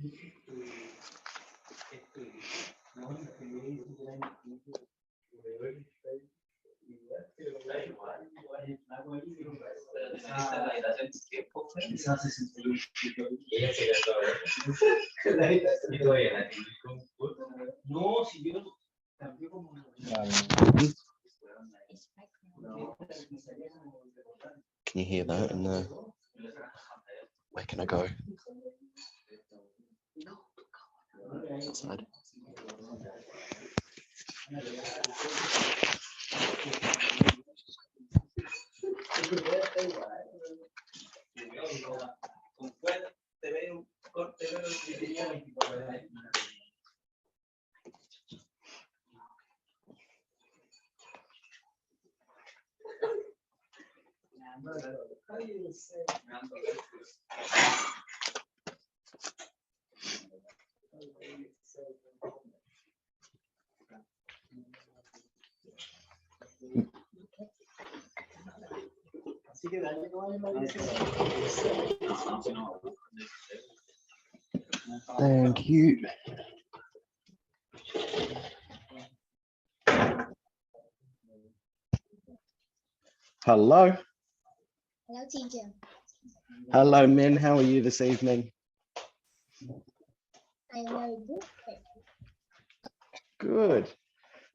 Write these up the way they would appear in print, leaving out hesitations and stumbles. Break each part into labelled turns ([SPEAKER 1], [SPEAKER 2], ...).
[SPEAKER 1] Can you hear that in the, where can I go? Outside. Thank you. Hello.
[SPEAKER 2] Hello, teacher.
[SPEAKER 1] Hello, Min. How are you this evening?
[SPEAKER 2] I'm very good.
[SPEAKER 1] Good.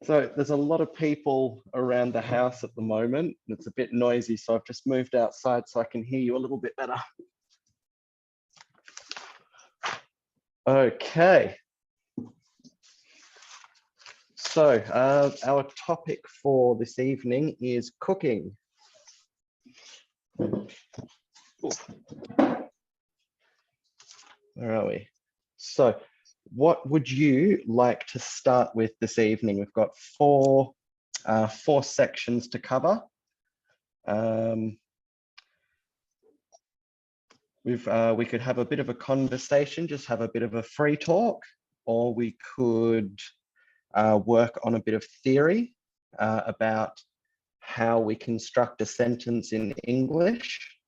[SPEAKER 1] So there's a lot of people around the house at the moment. And it's a bit noisy, so I've just moved outside so I can hear you a little bit better. Okay. So our topic for this evening is cooking. Where are we? So what would you like to start with this evening? We've got four sections to cover. We could have a bit of a conversation, just have a bit of a free talk, or we could work on a bit of theory about how we construct a sentence in English,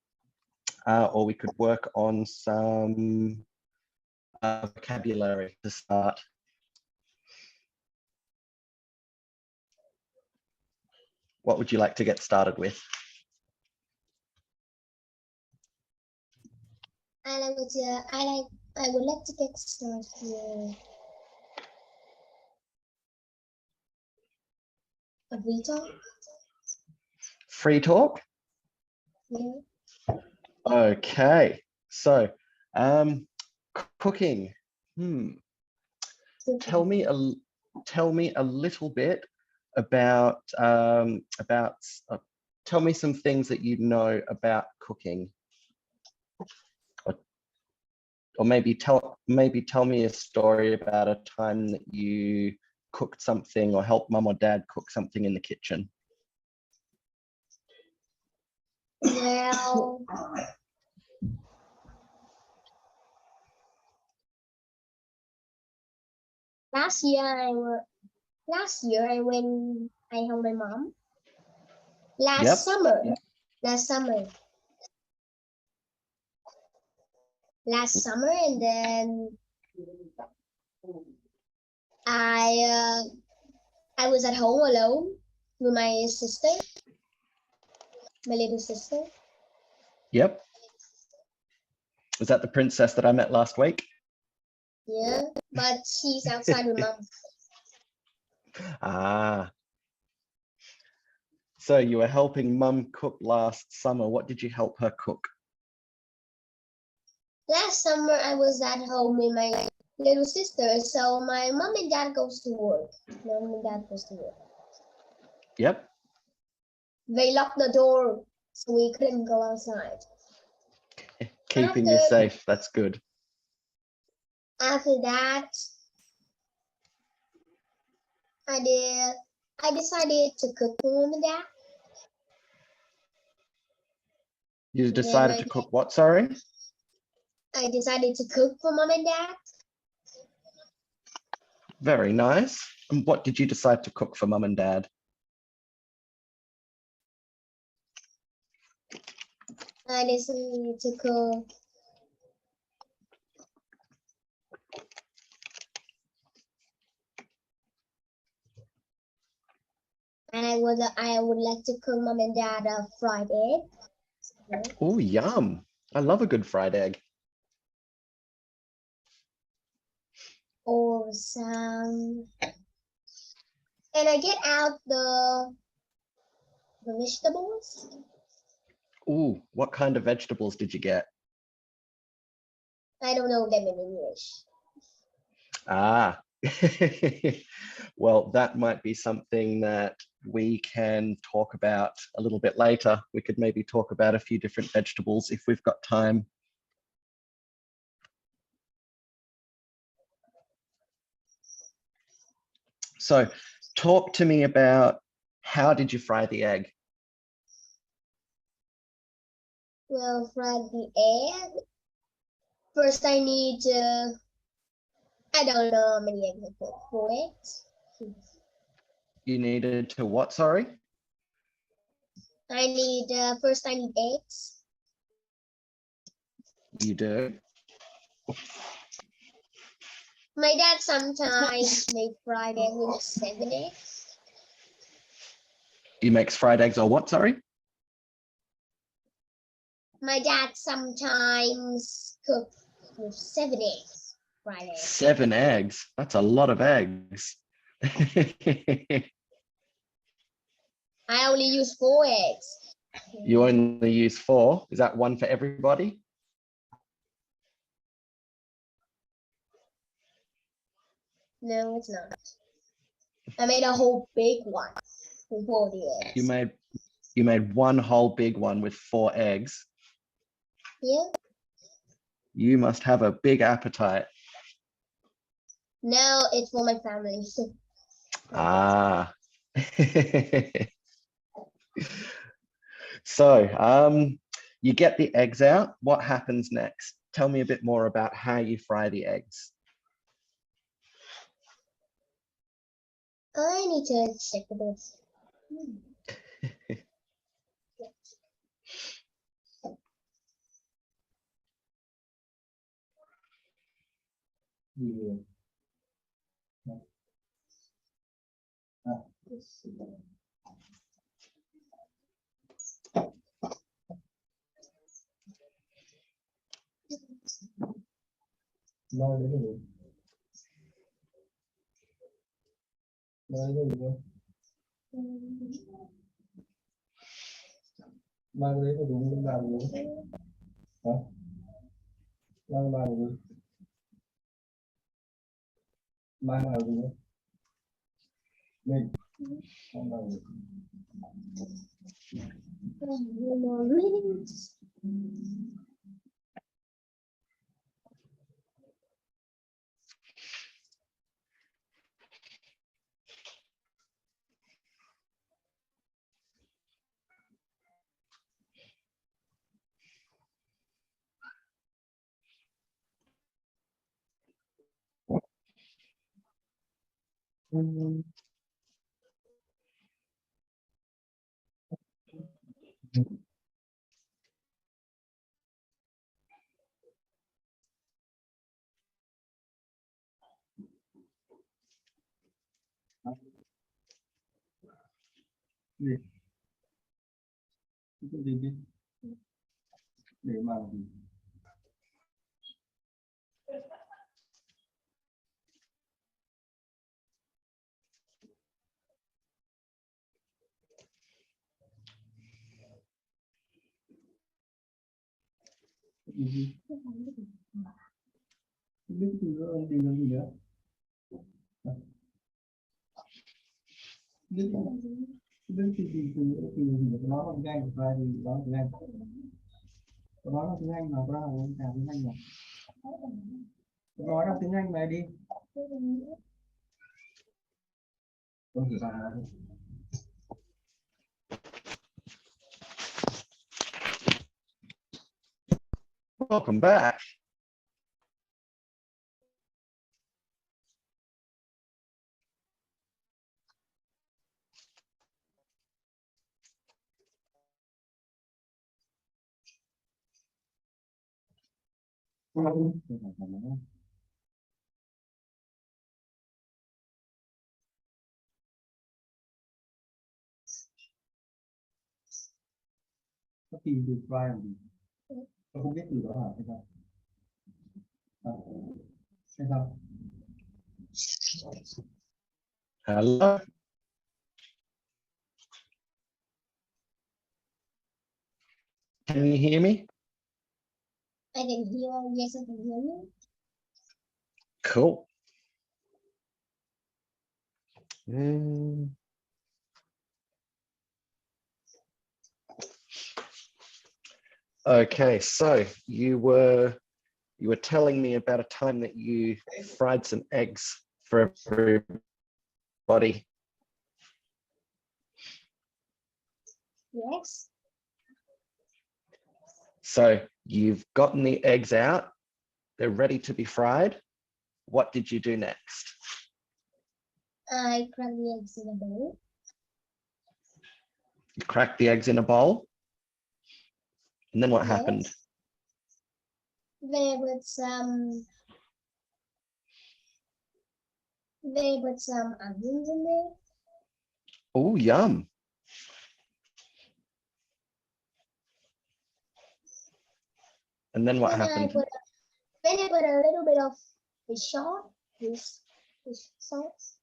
[SPEAKER 1] or we could work on some vocabulary to start. What would you like to get started with?
[SPEAKER 2] I would like to get started with a free talk.
[SPEAKER 1] Free talk?
[SPEAKER 2] Yeah.
[SPEAKER 1] Okay, so cooking. Tell me a little bit about tell me some things that you know about cooking, or maybe tell me a story about a time that you cooked something or helped mum or dad cook something in the kitchen.
[SPEAKER 2] Well, last year I helped my mom. Last summer, and then I was at home alone with my sister, my little sister.
[SPEAKER 1] Yep. Was that the princess that I met last week?
[SPEAKER 2] Yeah, but she's outside with mom.
[SPEAKER 1] Ah. So you were helping mum cook last summer. What did you help her cook?
[SPEAKER 2] Last summer I was at home with my little sister, so my mom and dad goes to work.
[SPEAKER 1] Yep.
[SPEAKER 2] They locked the door, so we couldn't go outside.
[SPEAKER 1] Keeping you safe, that's good.
[SPEAKER 2] After that, I decided to cook for mom and dad.
[SPEAKER 1] You decided to cook what, sorry?
[SPEAKER 2] I decided to cook for mom and dad.
[SPEAKER 1] Very nice. And what did you decide to cook for mum and dad?
[SPEAKER 2] I decided to cook I would like to cook mom and dad a fried egg.
[SPEAKER 1] Oh, yum. I love a good fried egg.
[SPEAKER 2] Or some, and I get out the vegetables.
[SPEAKER 1] Oh, what kind of vegetables did you get?
[SPEAKER 2] I don't know them in English.
[SPEAKER 1] Ah, well, that might be something that we can talk about a little bit later. We could maybe talk about a few different vegetables if we've got time. So talk to me about how did you fry the egg?
[SPEAKER 2] Well, fry the egg. First, I need I don't know how many eggs I put. 4 eggs.
[SPEAKER 1] You needed to what, sorry?
[SPEAKER 2] I need first I need eggs.
[SPEAKER 1] You do.
[SPEAKER 2] My dad sometimes make fried egg with 7 eggs.
[SPEAKER 1] You makes fried eggs or what, sorry?
[SPEAKER 2] My dad sometimes cook with 7 eggs. Fried eggs.
[SPEAKER 1] 7 eggs. That's a lot of eggs.
[SPEAKER 2] I only use 4 eggs.
[SPEAKER 1] You only use 4. Is that one for everybody?
[SPEAKER 2] No, it's not. I made a whole big one with 40 eggs.
[SPEAKER 1] You made one whole big one with 4 eggs.
[SPEAKER 2] Yeah.
[SPEAKER 1] You must have a big appetite.
[SPEAKER 2] No, it's for my family.
[SPEAKER 1] Ah. So, you get the eggs out. What happens next? Tell me a bit more about how you fry the eggs.
[SPEAKER 2] I need to check this.
[SPEAKER 3] Mang lấy vào đúng bên bàn luôn. Hả? Mang bàn luôn. Mang vào luôn. Mình. Mang vào luôn. Gì? Cái gì đi? Để mà gì? Gì? Biết từ đó anh tìm làm gì nữa? Biết biết từ gì nữa? Nó là tiếng Anh, ra thì đó là tiếng Anh. Đó là tiếng Anh mà ra là tiếng Anh mà. Nói ra tiếng Anh này đi. Không hiểu sao.
[SPEAKER 1] Welcome back.
[SPEAKER 3] có tìm được fry làm gì? Tôi không biết từ đó hả hay sao? À, hay sao?
[SPEAKER 1] Hello. Can you hear me?
[SPEAKER 2] I can hear, yes, I can hear you.
[SPEAKER 1] Cool. Mm. Okay, so you were telling me about a time that you fried some eggs for everybody.
[SPEAKER 2] Yes.
[SPEAKER 1] So you've gotten the eggs out, they're ready to be fried. What did you do next?
[SPEAKER 2] I cracked the eggs in a bowl.
[SPEAKER 1] You cracked the eggs in a bowl. And then what
[SPEAKER 2] Yes.
[SPEAKER 1] happened?
[SPEAKER 2] They put some onions in there.
[SPEAKER 1] Oh, yum. And then what
[SPEAKER 2] Then
[SPEAKER 1] happened?
[SPEAKER 2] I put a little bit of fish sauce.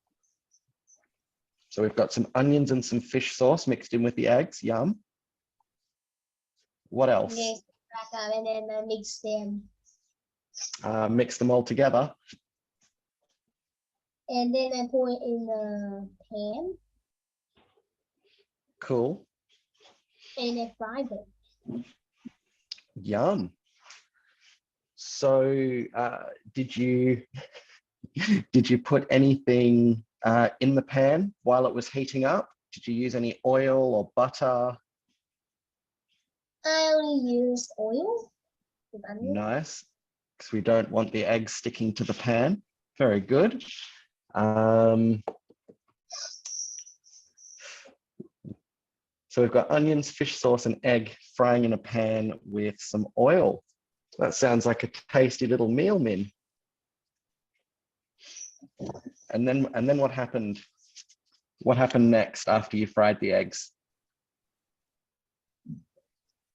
[SPEAKER 1] So we've got some onions and some fish sauce mixed in with the eggs. Yum. What else?
[SPEAKER 2] Yes, and then I mix them.
[SPEAKER 1] Mix them all together.
[SPEAKER 2] And then I pour it in the pan
[SPEAKER 1] Cool.
[SPEAKER 2] and I fry it.
[SPEAKER 1] Yum. So did you put anything in the pan while it was heating up? Did you use any oil or butter?
[SPEAKER 2] I only used oil with onion.
[SPEAKER 1] Nice, because we don't want the eggs sticking to the pan. Very good. So we've got onions, fish sauce, and egg frying in a pan with some oil. That sounds like a tasty little meal, Min. And then what happened? What happened next after you fried the eggs?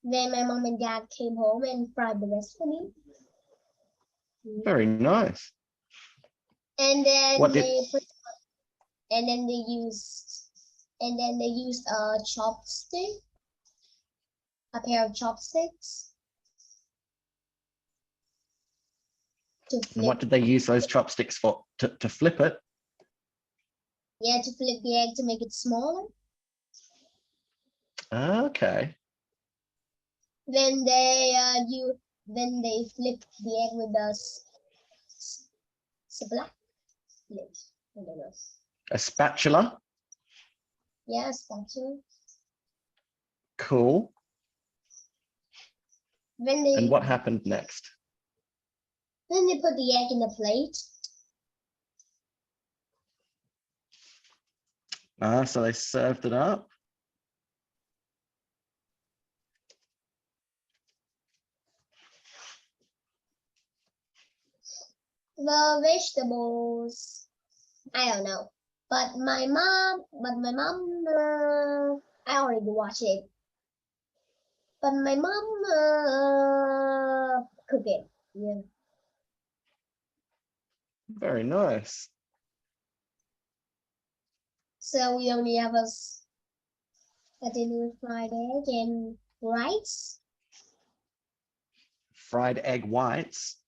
[SPEAKER 2] Then my mom and dad came home and fried the rest for me.
[SPEAKER 1] Very nice.
[SPEAKER 2] And then
[SPEAKER 1] What did-
[SPEAKER 2] they put, and then they used a chopstick, a pair of chopsticks. To
[SPEAKER 1] And what
[SPEAKER 2] flip,
[SPEAKER 1] did they use those chopsticks for? To flip it?
[SPEAKER 2] yeah, to flip the egg to make it smaller.
[SPEAKER 1] Okay.
[SPEAKER 2] Then they flip the egg with the splat. I don't know.
[SPEAKER 1] A spatula.
[SPEAKER 2] Yeah, spatula.
[SPEAKER 1] Cool.
[SPEAKER 2] Then
[SPEAKER 1] And what happened next?
[SPEAKER 2] Then they put the egg in the plate.
[SPEAKER 1] So they served it up.
[SPEAKER 2] The vegetables, I don't know. But my mom, I already watched it. But my mom cooked it. Yeah.
[SPEAKER 1] Very nice.
[SPEAKER 2] So we only have a dinner with fried egg and rice.
[SPEAKER 1] Fried egg whites.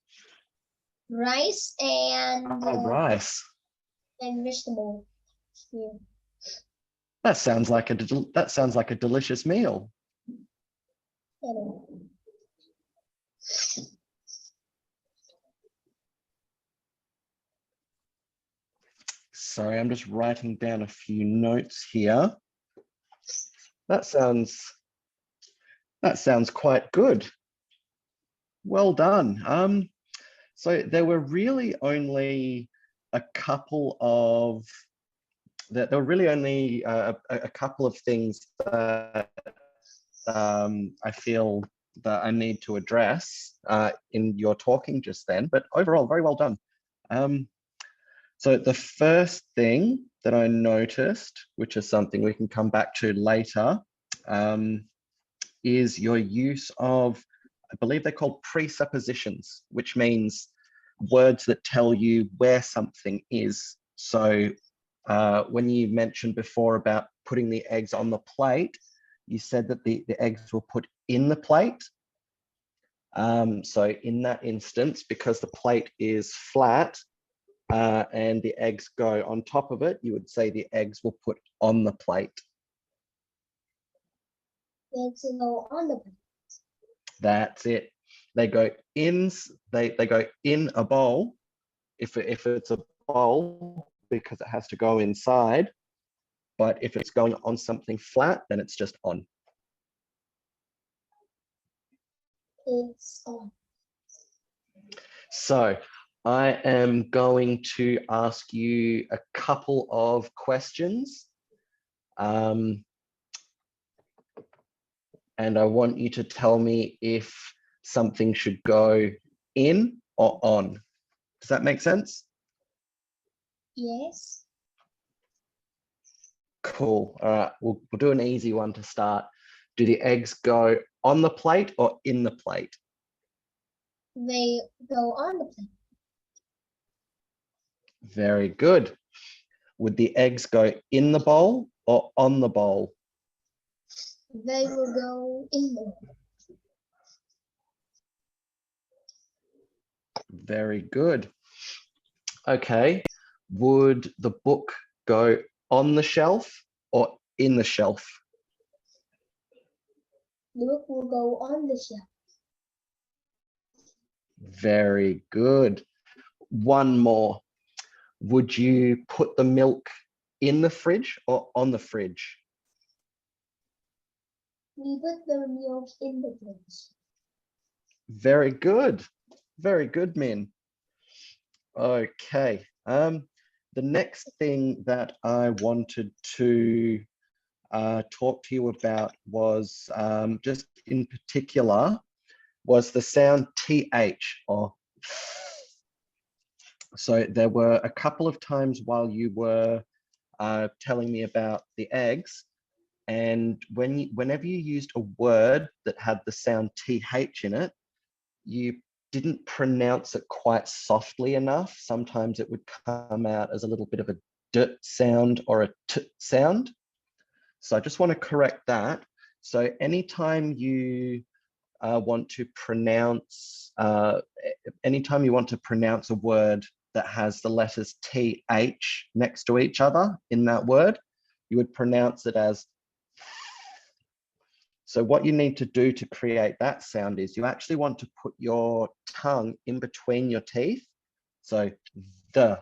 [SPEAKER 2] Rice and
[SPEAKER 1] Rice.
[SPEAKER 2] and vegetable. Yeah.
[SPEAKER 1] That sounds like a delicious meal.
[SPEAKER 2] Anyway.
[SPEAKER 1] Sorry, I'm just writing down a few notes here. That sounds quite good. Well done. So there were really only a couple of things that I feel that I need to address in your talking just then, but overall, very well done. So the first thing that I noticed, which is something we can come back to later, is your use of, I believe they're called presuppositions, which means words that tell you where something is. So when you mentioned before about putting the eggs on the plate, you said that the eggs were put in the plate. So in that instance, because the plate is flat and the eggs go on top of it, you would say the eggs were put on the plate.
[SPEAKER 2] Eggs go on the plate.
[SPEAKER 1] That's it. They go in. They go in a bowl. If it's a bowl, because it has to go inside. But if it's going on something flat, then it's just on.
[SPEAKER 2] It's on.
[SPEAKER 1] So I am going to ask you a couple of questions. And I want you to tell me if something should go in or on. Does that make sense?
[SPEAKER 2] Yes.
[SPEAKER 1] Cool. All right, we'll do an easy one to start. Do the eggs go on the plate or in the plate?
[SPEAKER 2] They go on the plate.
[SPEAKER 1] Very good. Would the eggs go in the bowl or on the bowl?
[SPEAKER 2] They will go in the bowl.
[SPEAKER 1] Very good. Okay. Would the book go on the shelf or in the shelf?
[SPEAKER 2] The book will go on the shelf.
[SPEAKER 1] Very good. One more. Would you put the milk in the fridge or on the fridge?
[SPEAKER 2] We put the milk in the fridge.
[SPEAKER 1] Very good. Very good, Min. Okay. The next thing that I wanted to talk to you about was just in particular was the sound TH or so there were a couple of times while you were telling me about the eggs, and whenever you used a word that had the sound TH in it, you didn't pronounce it quite softly enough. Sometimes it would come out as a little bit of a D sound or a T sound. So I just want to correct that. So anytime you want to pronounce, anytime you want to pronounce a word that has the letters TH next to each other in that word, you would pronounce it as. So what you need to do to create that sound is you actually want to put your tongue in between your teeth. So the.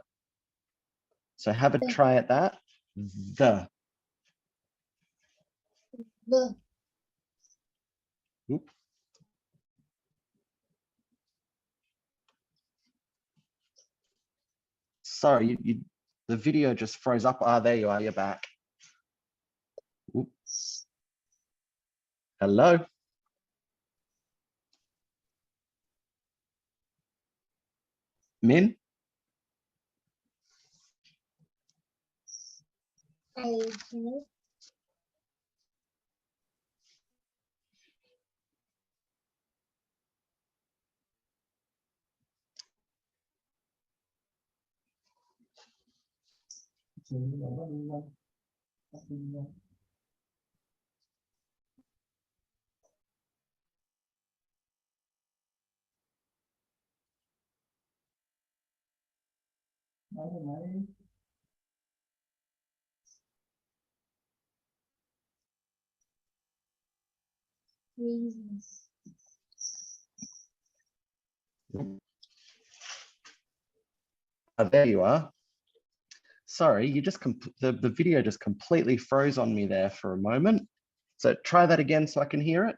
[SPEAKER 1] So have a try at that. The.
[SPEAKER 2] The.
[SPEAKER 1] Oop. Sorry, the video just froze up. Ah, there you are, you're back. Oop. Hello. Min?
[SPEAKER 2] I reasons.
[SPEAKER 1] Oh, there you are. Sorry, you just the video just completely froze on me there for a moment. So try that again so I can hear it.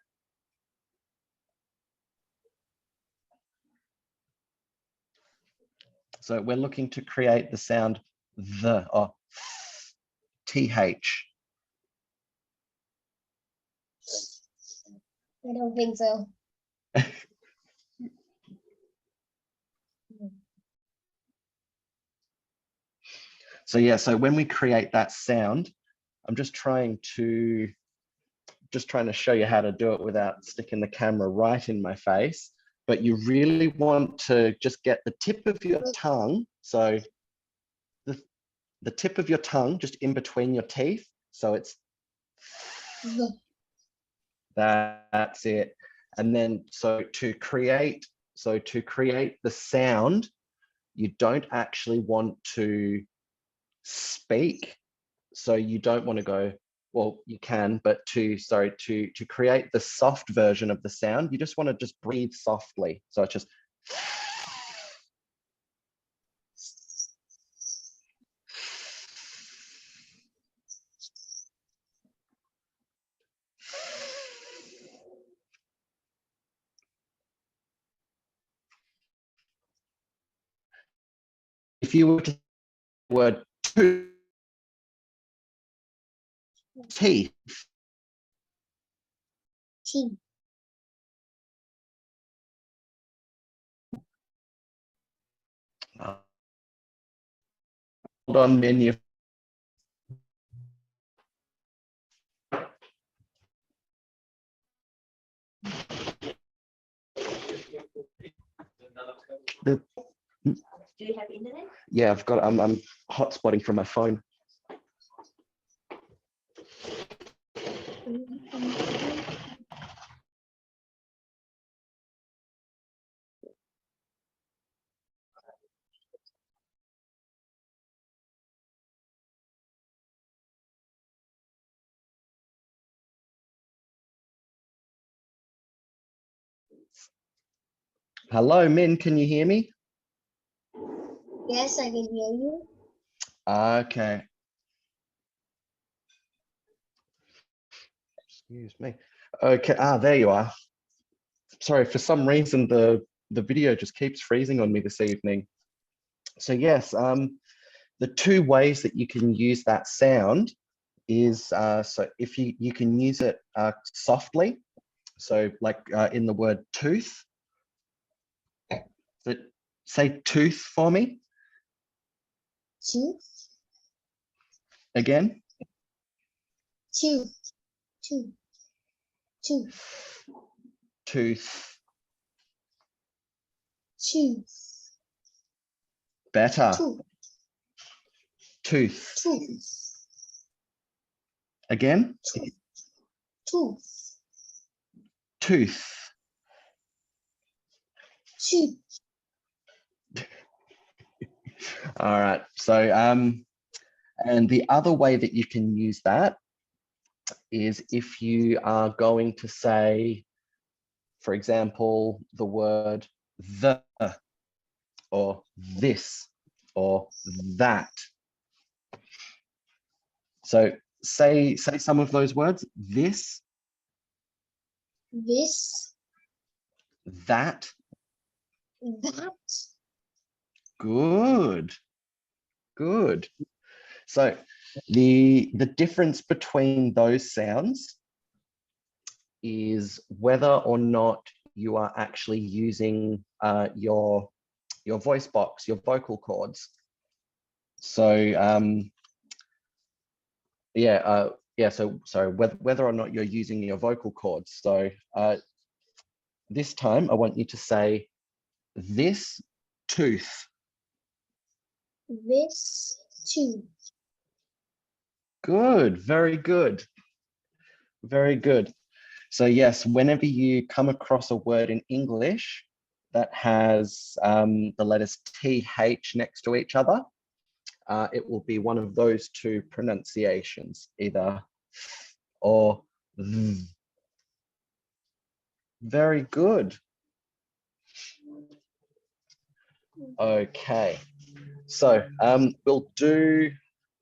[SPEAKER 1] So we're looking to create the sound the or TH.
[SPEAKER 2] I don't think so.
[SPEAKER 1] So yeah, so when we create that sound, I'm just trying to just trying to show you how to do it without sticking the camera right in my face. But you really want to just get the tip of your tongue. So the tip of your tongue just in between your teeth. So it's, that's it. And then, so to create the sound, you don't actually want to speak. So you don't want to go, well, you can, but to create the soft version of the sound, you just want to just breathe softly. So it's just, if you were to say the word teeth,
[SPEAKER 2] T.
[SPEAKER 1] hold on, menu. The,
[SPEAKER 4] Do you have internet?
[SPEAKER 1] yeah, I've got, I'm hotspotting from my phone. Hello, Min, can you hear me?
[SPEAKER 2] Yes, I can hear you.
[SPEAKER 1] Okay. Excuse me. Okay, there you are. Sorry, for some reason the video just keeps freezing on me this evening. So yes, the two ways that you can use that sound is, so if you can use it softly, so like in the word tooth. So say tooth for me
[SPEAKER 2] Two.
[SPEAKER 1] again.
[SPEAKER 2] Two. Two. Two.
[SPEAKER 1] Tooth.
[SPEAKER 2] Two.
[SPEAKER 1] Better.
[SPEAKER 2] Two.
[SPEAKER 1] Tooth.
[SPEAKER 2] Two.
[SPEAKER 1] Again.
[SPEAKER 2] Two.
[SPEAKER 1] Tooth.
[SPEAKER 2] Two.
[SPEAKER 1] All right. So and the other way that you can use that is if you are going to say, for example, the word the, or this, or that. So say some of those words: this,
[SPEAKER 2] This.
[SPEAKER 1] that.
[SPEAKER 2] That.
[SPEAKER 1] Good, good. So the difference between those sounds is whether or not you are actually using your voice box, your vocal cords. So so sorry, whether or not you're using your vocal cords. So this time I want you to say this tooth.
[SPEAKER 2] This. Two.
[SPEAKER 1] Good, very good, very good. So yes, whenever you come across a word in English that has the letters TH next to each other, it will be one of those two pronunciations, either or th. Very good. Okay, so we'll do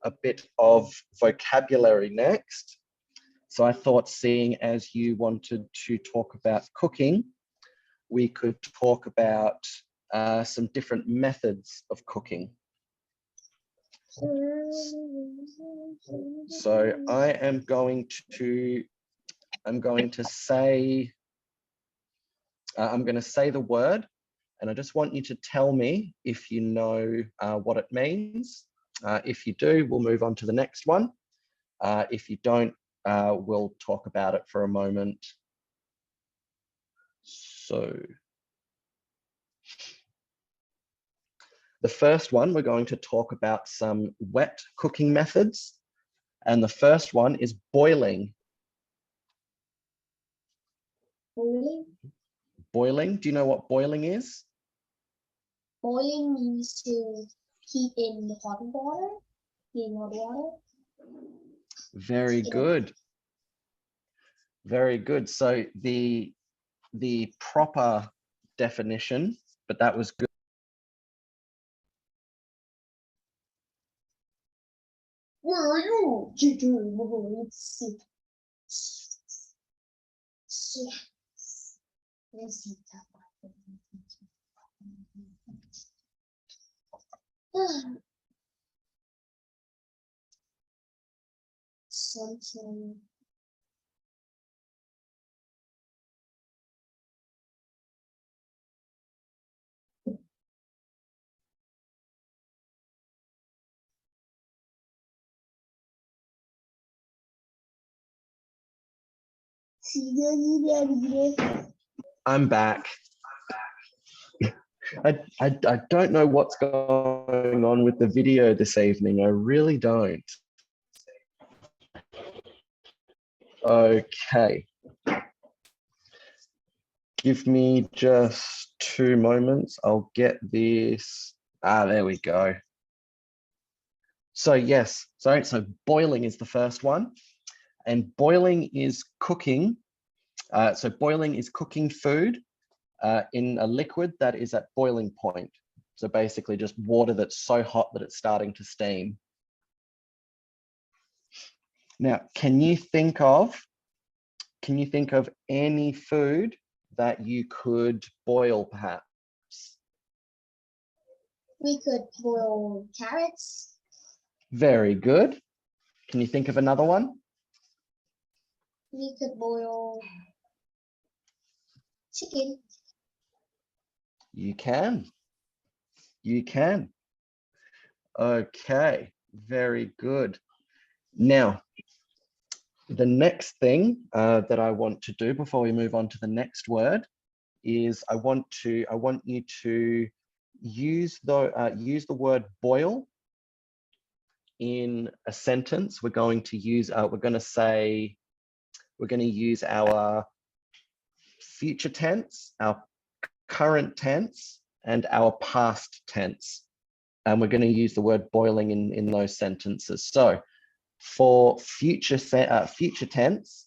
[SPEAKER 1] a bit of vocabulary next. So I thought, seeing as you wanted to talk about cooking, we could talk about some different methods of cooking. So I am going to say, I'm going to say the word, and I just want you to tell me if you know what it means. If you do, we'll move on to the next one. If you don't, we'll talk about it for a moment. So the first one, we're going to talk about some wet cooking methods. And the first one is boiling.
[SPEAKER 2] Boiling.
[SPEAKER 1] Boiling, do you know what boiling is?
[SPEAKER 2] Boiling means to heat in hot water. Heat in hot water.
[SPEAKER 1] Very
[SPEAKER 2] Yeah.
[SPEAKER 1] good. Very good. So the proper definition, but that was good.
[SPEAKER 2] Where are you? Let's see. Yes. Let's see. Something.
[SPEAKER 1] I'm back. I don't know what's going on with the video this evening. I really don't. Okay. Give me just 2 moments. I'll get this. There we go. So yes, so boiling is the first one. And boiling is cooking. So boiling is cooking food in a liquid that is at boiling point. So basically just water that's so hot that it's starting to steam. Now, can you think of any food that you could boil perhaps?
[SPEAKER 2] We could boil carrots.
[SPEAKER 1] Very good. Can you think of another one?
[SPEAKER 2] We could boil chicken.
[SPEAKER 1] You can. You can. Okay, very good. Now, the next thing that I want to do before we move on to the next word is I want you to use the word boil in a sentence. We're going to use our future tense, our current tense, and our past tense. And we're going to use the word boiling in those sentences. So for future tense,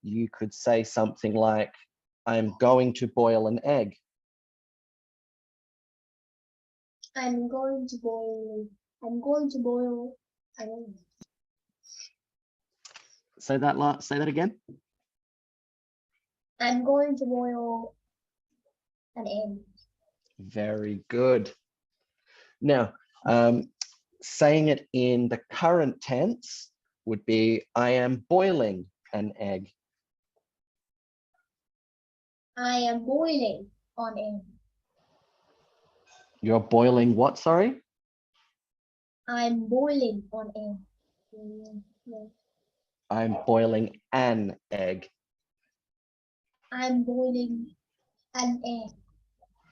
[SPEAKER 1] you could say something like, I'm going to boil an egg.
[SPEAKER 2] I'm going to boil. I don't know.
[SPEAKER 1] Say that again.
[SPEAKER 2] I'm going to boil an egg.
[SPEAKER 1] Very good. Now, saying it in the current tense would be, I am boiling an egg.
[SPEAKER 2] I am boiling on egg.
[SPEAKER 1] You're boiling what, sorry?
[SPEAKER 2] I'm boiling on egg.
[SPEAKER 1] I'm boiling an egg.
[SPEAKER 2] I'm boiling an egg.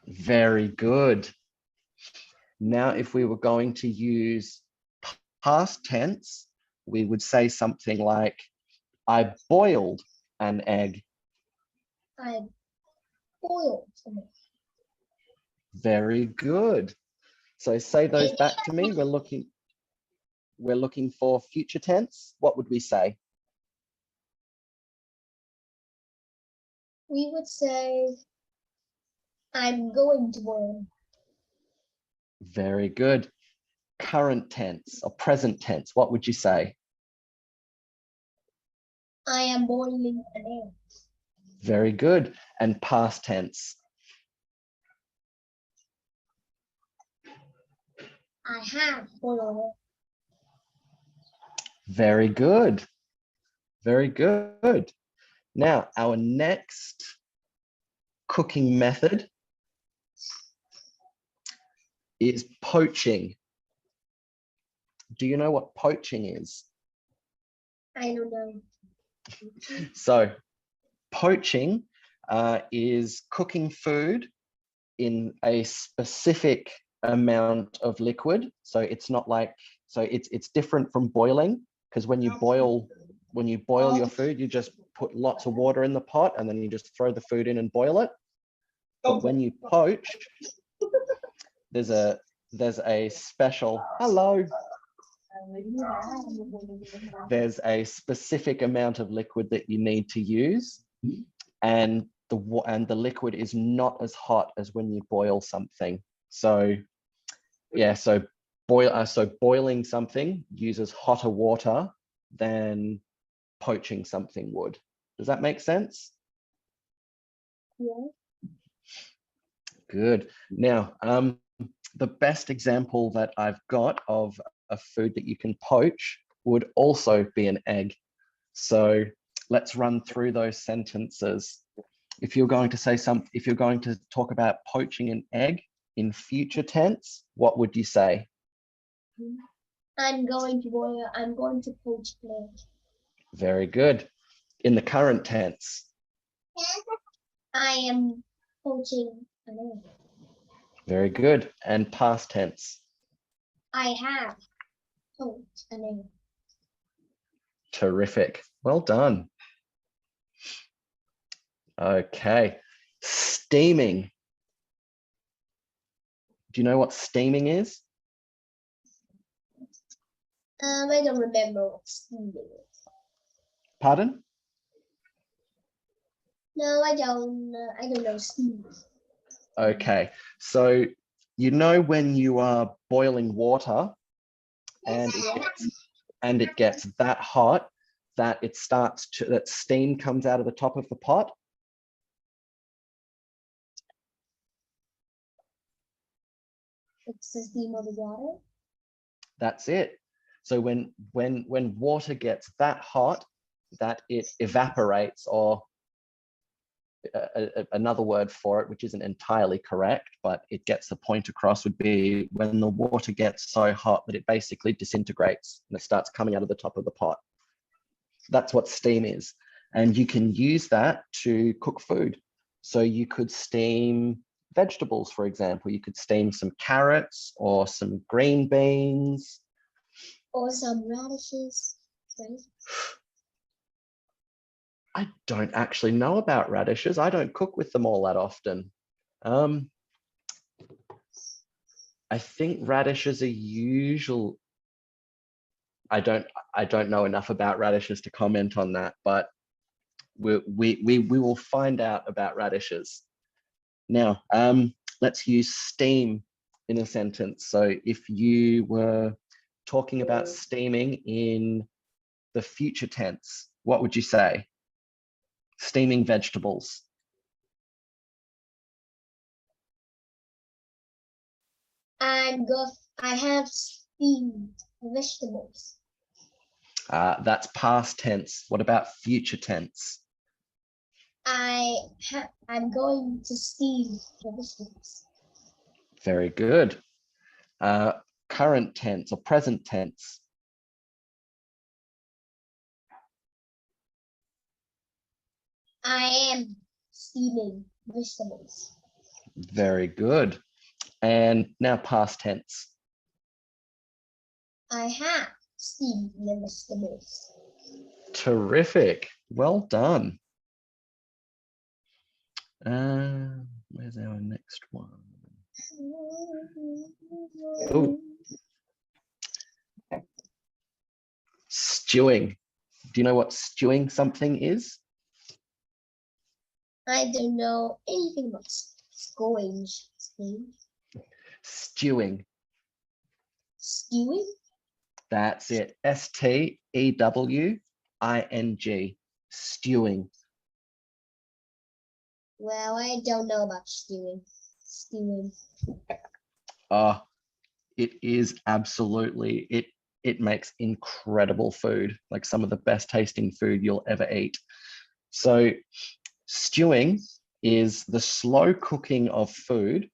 [SPEAKER 1] Very good. Now, if we were going to use past tense, we would say something like, I boiled an egg.
[SPEAKER 2] I boiled an egg.
[SPEAKER 1] Very good. So say those back to me. We're looking for future tense. What would we say?
[SPEAKER 2] We would say, I'm going to boil.
[SPEAKER 1] Very good. Current tense or present tense, what would you say?
[SPEAKER 2] I am boiling an egg.
[SPEAKER 1] Very good. And past tense?
[SPEAKER 2] I have boiled.
[SPEAKER 1] Very good. Very good. Now, our next cooking method is poaching. Do you know what poaching is?
[SPEAKER 2] I don't know.
[SPEAKER 1] So poaching is cooking food in a specific amount of liquid. So it's not like, so it's different from boiling, because when you boil your food, you just put lots of water in the pot and then you just throw the food in and boil it. But when you poach, there's a special, hello, there's a specific amount of liquid that you need to use, and the liquid is not as hot as when you boil something. So yeah, so boiling something uses hotter water than poaching something would. Does that make sense?
[SPEAKER 2] Yeah.
[SPEAKER 1] Good. Now, the best example that I've got of a food that you can poach would also be an egg. So let's run through those sentences. If you're going to talk about poaching an egg in future tense, what would you say?
[SPEAKER 2] I'm going to poach an egg.
[SPEAKER 1] Very good. In the current tense,
[SPEAKER 2] I am poaching an egg.
[SPEAKER 1] very good. And past tense,
[SPEAKER 2] I have poached an egg.
[SPEAKER 1] terrific. Well done. Okay, steaming. Do you know what steaming is?
[SPEAKER 2] I don't remember what steaming is.
[SPEAKER 1] Pardon?
[SPEAKER 2] No, I don't know steaming.
[SPEAKER 1] Okay, so you know when you are boiling water and it gets that hot that that steam comes out of the top of the pot?
[SPEAKER 2] It's the steam of the water.
[SPEAKER 1] That's it. So when water gets that hot that it evaporates, or another word for it, which isn't entirely correct, but it gets the point across, would be when the water gets so hot that it basically disintegrates and it starts coming out of the top of the pot. That's what steam is. And you can use that to cook food. So you could steam vegetables, for example. You could steam some carrots or some green beans.
[SPEAKER 2] Or some radishes, right?
[SPEAKER 1] I don't actually know about radishes. I don't cook with them all that often. I think radishes are usual. I don't know enough about radishes to comment on that, but we will find out about radishes. Now, let's use steam in a sentence. So if you were talking about steaming in the future tense, what would you say? Steaming vegetables.
[SPEAKER 2] I have steamed vegetables.
[SPEAKER 1] That's past tense. What about future tense?
[SPEAKER 2] I'm going to steam the vegetables.
[SPEAKER 1] Very good. Current tense or present tense?
[SPEAKER 2] I am steaming vegetables.
[SPEAKER 1] Very good. And now past tense.
[SPEAKER 2] I have steamed the vegetables.
[SPEAKER 1] Terrific. Well done. Where's our next one? Oh. Stewing. Do you know what stewing something is?
[SPEAKER 2] I don't know anything about stewing.
[SPEAKER 1] Stewing.
[SPEAKER 2] Stewing?
[SPEAKER 1] That's it. STEWING. Stewing.
[SPEAKER 2] Well, I don't know about stewing. Stewing.
[SPEAKER 1] It is absolutely, it makes incredible food, like some of the best tasting food you'll ever eat. So stewing is the slow cooking of food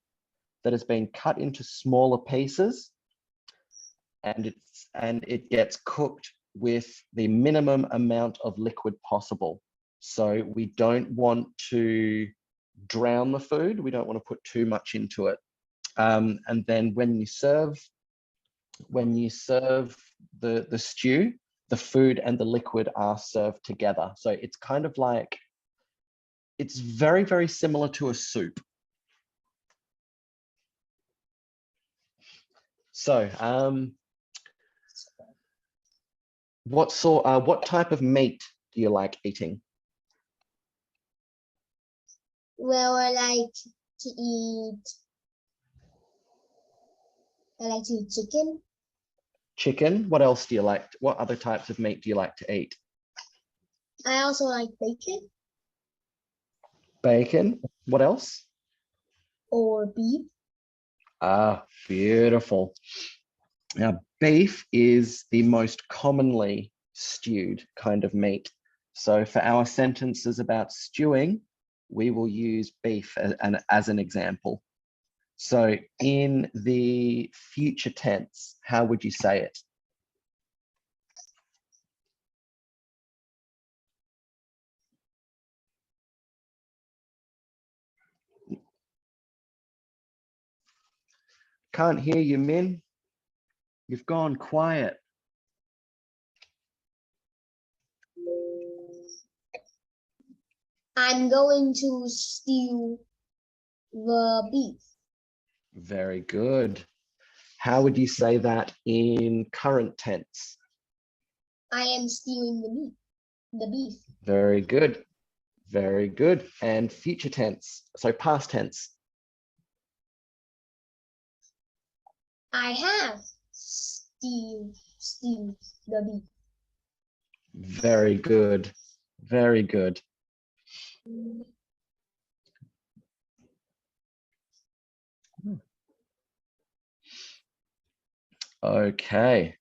[SPEAKER 1] that has been cut into smaller pieces, and it gets cooked with the minimum amount of liquid possible. So we don't want to drown the food. We don't want to put too much into it. And then when you serve the stew, the food and the liquid are served together. So it's kind of like, it's very, very similar to a soup. So what type of meat do you like eating?
[SPEAKER 2] Well, I like to eat chicken.
[SPEAKER 1] Chicken. What else do you like? What other types of meat do you like to eat?
[SPEAKER 2] I also like bacon
[SPEAKER 1] Bacon. What else?
[SPEAKER 2] or beef.
[SPEAKER 1] Ah, beautiful. Now, beef is the most commonly stewed kind of meat. So for our sentences about stewing, we will use beef as an example. So in the future tense, how would you say it? Can't hear you, Min. You've gone quiet.
[SPEAKER 2] I'm going to stew the beef.
[SPEAKER 1] Very good. How would you say that in current tense?
[SPEAKER 2] I am stewing the beef.
[SPEAKER 1] Very good. Very good. And future tense, so past tense.
[SPEAKER 2] I have stewed the beef.
[SPEAKER 1] Very good. Very good. Okay.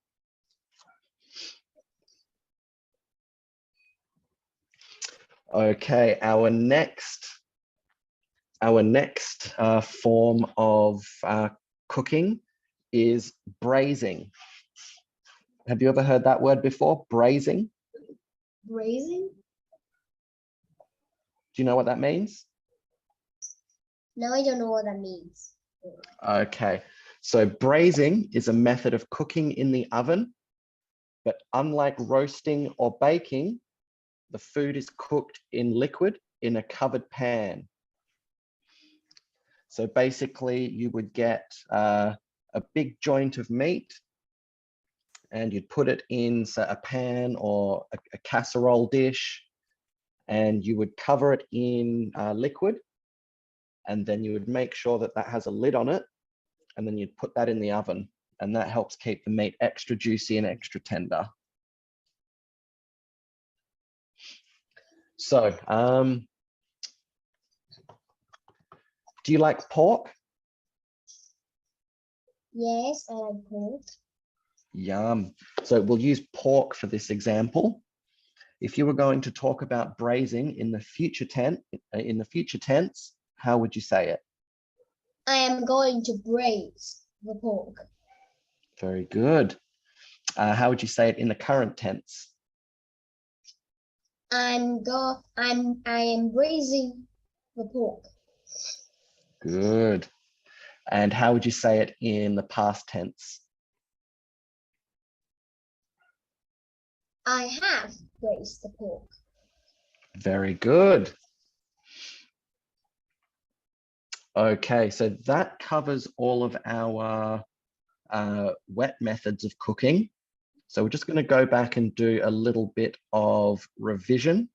[SPEAKER 1] Okay, our next form of cooking is braising. Have you ever heard that word before? Braising?
[SPEAKER 2] Braising?
[SPEAKER 1] Do you know what that means?
[SPEAKER 2] No, I don't know what that means.
[SPEAKER 1] Okay, so braising is a method of cooking in the oven, but unlike roasting or baking, the food is cooked in liquid in a covered pan. So basically you would get a big joint of meat and you'd put it in a pan or a casserole dish, and you would cover it in liquid, and then you would make sure that that has a lid on it, and then you'd put that in the oven, and that helps keep the meat extra juicy and extra tender. So, do you like pork?
[SPEAKER 2] Yes, I like pork.
[SPEAKER 1] Yum. So we'll use pork for this example. If you were going to talk about braising in the future tense, how would you say it?
[SPEAKER 2] I am going to braise the pork.
[SPEAKER 1] Very good. How would you say it in the current tense?
[SPEAKER 2] I am braising the pork.
[SPEAKER 1] Good. And how would you say it in the past tense?
[SPEAKER 2] I have braised the pork.
[SPEAKER 1] Very good. Okay, so that covers all of our wet methods of cooking. So we're just going to go back and do a little bit of revision.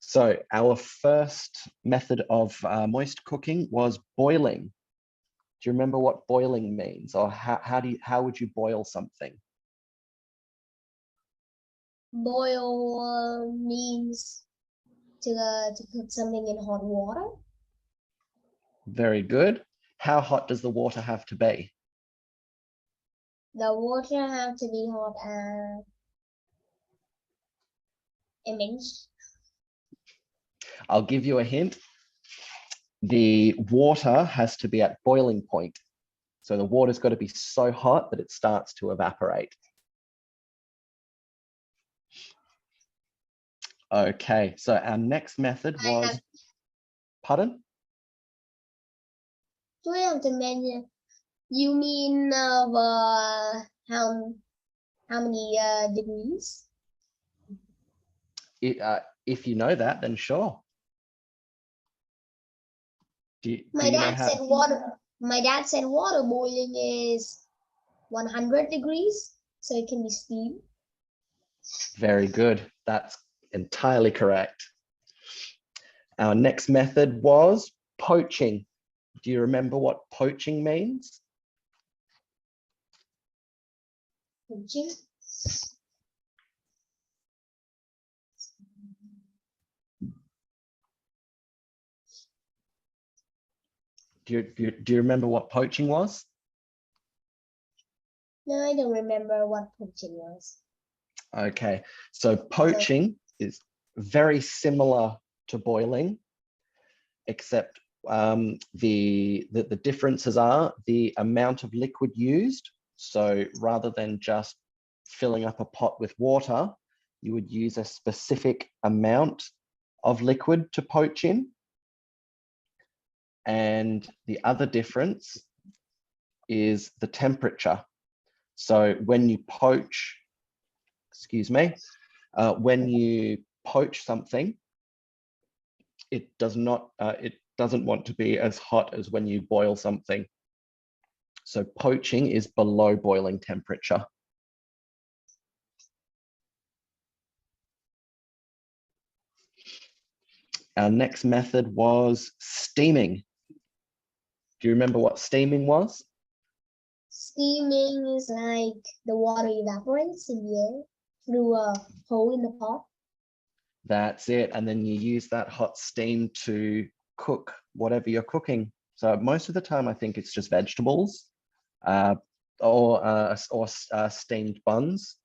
[SPEAKER 1] So our first method of moist cooking was boiling. Do you remember what boiling means, or how would you boil something?
[SPEAKER 2] Boil means to put something in hot water.
[SPEAKER 1] Very good. How hot does the water have to be?
[SPEAKER 2] The water have to be hot a minute.
[SPEAKER 1] I'll give you a hint. The water has to be at boiling point. So the water's got to be so hot that it starts to evaporate. Okay, so our next method
[SPEAKER 2] I
[SPEAKER 1] was,
[SPEAKER 2] have-
[SPEAKER 1] pardon?
[SPEAKER 2] Do I have to mention? You mean how many degrees?
[SPEAKER 1] If you know that, then sure. Do
[SPEAKER 2] My
[SPEAKER 1] you know
[SPEAKER 2] dad
[SPEAKER 1] how?
[SPEAKER 2] said water. My dad said water boiling is 100 degrees, so it can be steam.
[SPEAKER 1] Very good. That's entirely correct. Our next method was poaching. Do you remember what poaching means?
[SPEAKER 2] Poaching.
[SPEAKER 1] Do you remember what poaching was?
[SPEAKER 2] No, I don't remember what poaching was.
[SPEAKER 1] Okay, so poaching is very similar to boiling, except the differences are the amount of liquid used. So rather than just filling up a pot with water, you would use a specific amount of liquid to poach in. And the other difference is the temperature. So when you poach, excuse me, when you poach something, it doesn't want to be as hot as when you boil something. So poaching is below boiling temperature. Our next method was steaming. Do you remember what steaming was?
[SPEAKER 2] Steaming is like the water evaporates in the air through a hole in the pot.
[SPEAKER 1] That's it. And then you use that hot steam to cook whatever you're cooking. So most of the time, I think it's just vegetables or steamed buns.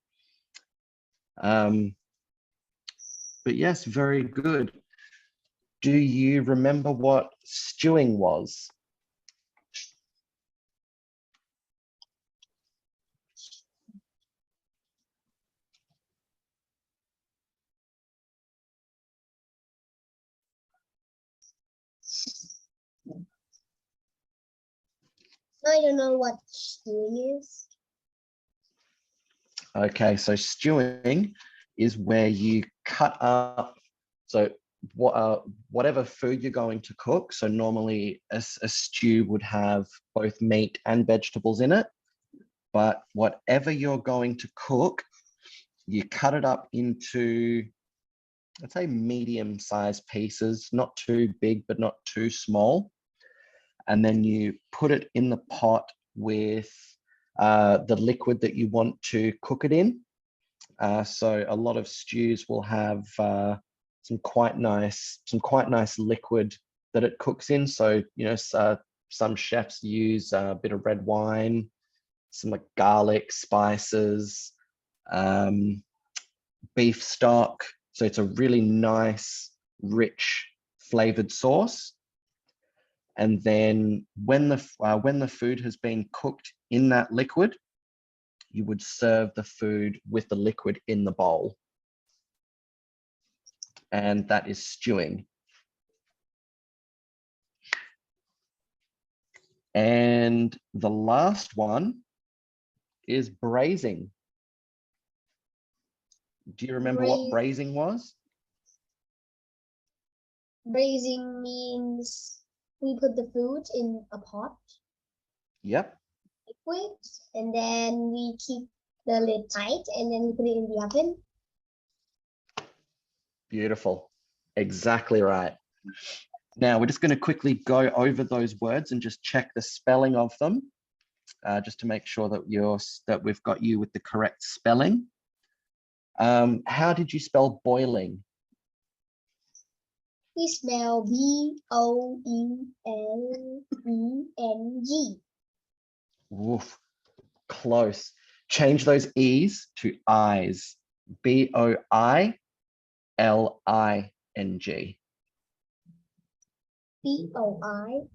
[SPEAKER 1] But yes, very good. Do you remember what stewing was?
[SPEAKER 2] I don't know what stewing is.
[SPEAKER 1] Okay, so stewing is where you cut up, so whatever food you're going to cook. So normally a stew would have both meat and vegetables in it, but whatever you're going to cook, you cut it up into, let's say, medium-sized pieces, not too big, but not too small. And then you put it in the pot with the liquid that you want to cook it in. So a lot of stews will have some quite nice liquid that it cooks in. So some chefs use a bit of red wine, some like garlic, spices, beef stock. So it's a really nice, rich, flavored sauce. And then when the food has been cooked in that liquid, you would serve the food with the liquid in the bowl. And that is stewing. And the last one is braising. Do you remember what braising was?
[SPEAKER 2] Braising means we put the food in a pot,
[SPEAKER 1] Yep.
[SPEAKER 2] liquid, and then we keep the lid tight, and then we put it in the oven.
[SPEAKER 1] Beautiful. Exactly right. Now we're just going to quickly go over those words and just check the spelling of them, just to make sure that we've got you with the correct spelling. How did you spell boiling?
[SPEAKER 2] We spell B-O-E-L-E-N-G.
[SPEAKER 1] Woof, close. Change those E's to I's. B-O-I-L-I-N-G.
[SPEAKER 2] B-O-I-L-I-N-G.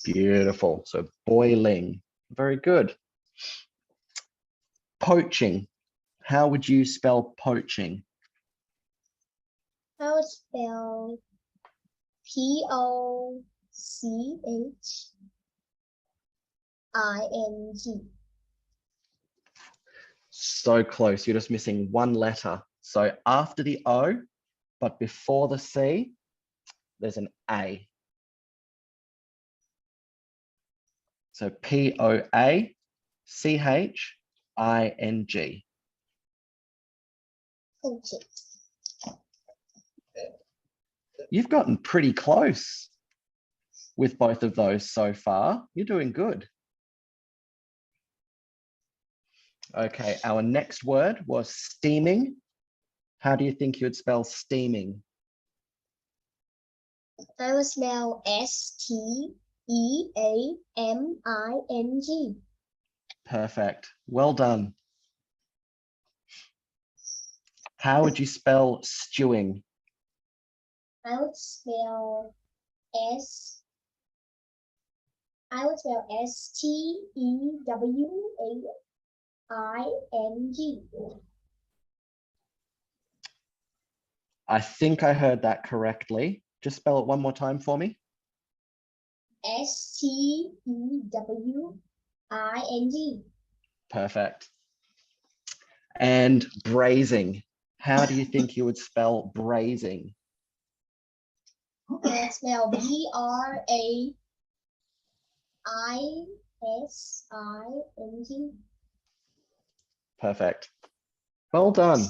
[SPEAKER 1] Beautiful. So boiling. Very good. Poaching. How would you spell poaching?
[SPEAKER 2] I would spell POCHING.
[SPEAKER 1] So close, you're just missing one letter. So after the O, but before the C, there's an A. So POACHING.
[SPEAKER 2] Poaching.
[SPEAKER 1] You've gotten pretty close with both of those so far. You're doing good. Okay, our next word was steaming. How do you think you would spell steaming?
[SPEAKER 2] I would spell STEAMING.
[SPEAKER 1] Perfect. Well done. How would you spell stewing?
[SPEAKER 2] I would spell STEWAING.
[SPEAKER 1] I think I heard that correctly. Just spell it one more time for me.
[SPEAKER 2] STEWING.
[SPEAKER 1] Perfect. And braising. How do you think you would spell braising?
[SPEAKER 2] I would spell BRAISING.
[SPEAKER 1] Perfect. Well done.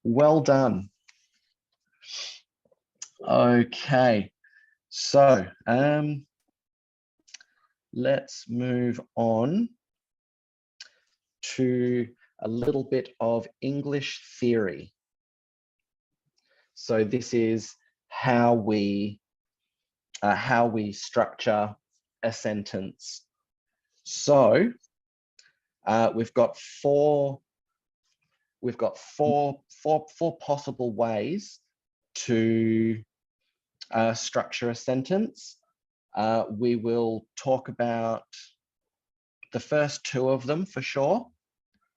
[SPEAKER 1] Well done. Okay. So let's move on to a little bit of English theory. So this is how we structure a sentence. So we've got four possible ways to structure a sentence. We will talk about the first two of them for sure.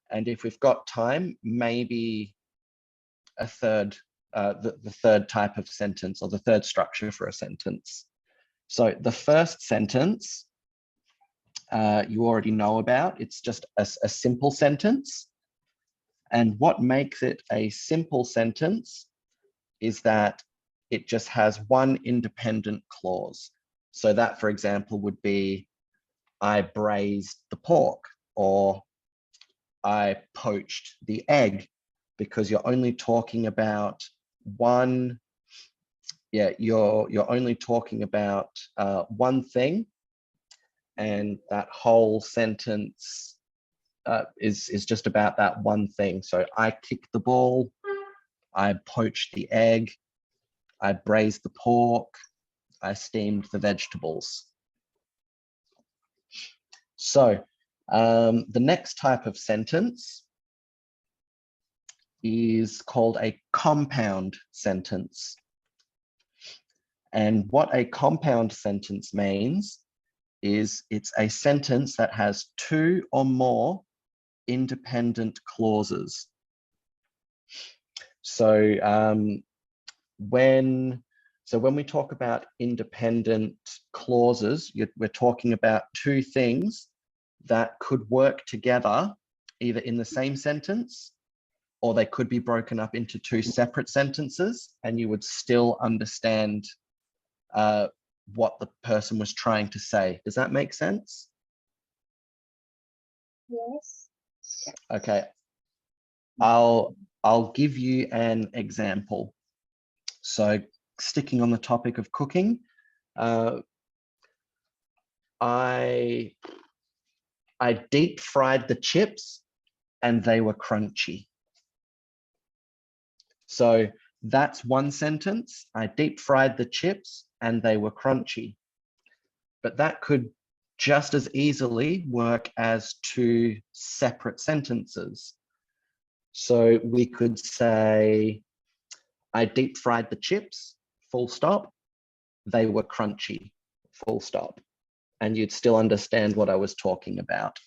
[SPEAKER 1] And if we've got time, maybe a third, the third type of sentence or the third structure for a sentence. So the first sentence, you already know about. It's just a simple sentence. And what makes it a simple sentence is that it just has one independent clause. So that, for example, would be, I braised the pork, or I poached the egg, because you're only talking about one, you're only talking about one thing, and that whole sentence is just about that one thing. So I kicked the ball, I poached the egg, I braised the pork, I steamed the vegetables. So the next type of sentence is called a compound sentence. And what a compound sentence means is it's a sentence that has two or more independent clauses. So when we talk about independent clauses, we're talking about two things that could work together either in the same sentence, or they could be broken up into two separate sentences, and you would still understand what the person was trying to say. Does that make sense?
[SPEAKER 2] Yes.
[SPEAKER 1] Okay. I'll give you an example. So sticking on the topic of cooking, I deep fried the chips and they were crunchy. So that's one sentence. I deep fried the chips and they were crunchy. But that could just as easily work as two separate sentences. So we could say, I deep fried the chips, full stop. They were crunchy, full stop. And you'd still understand what I was talking about.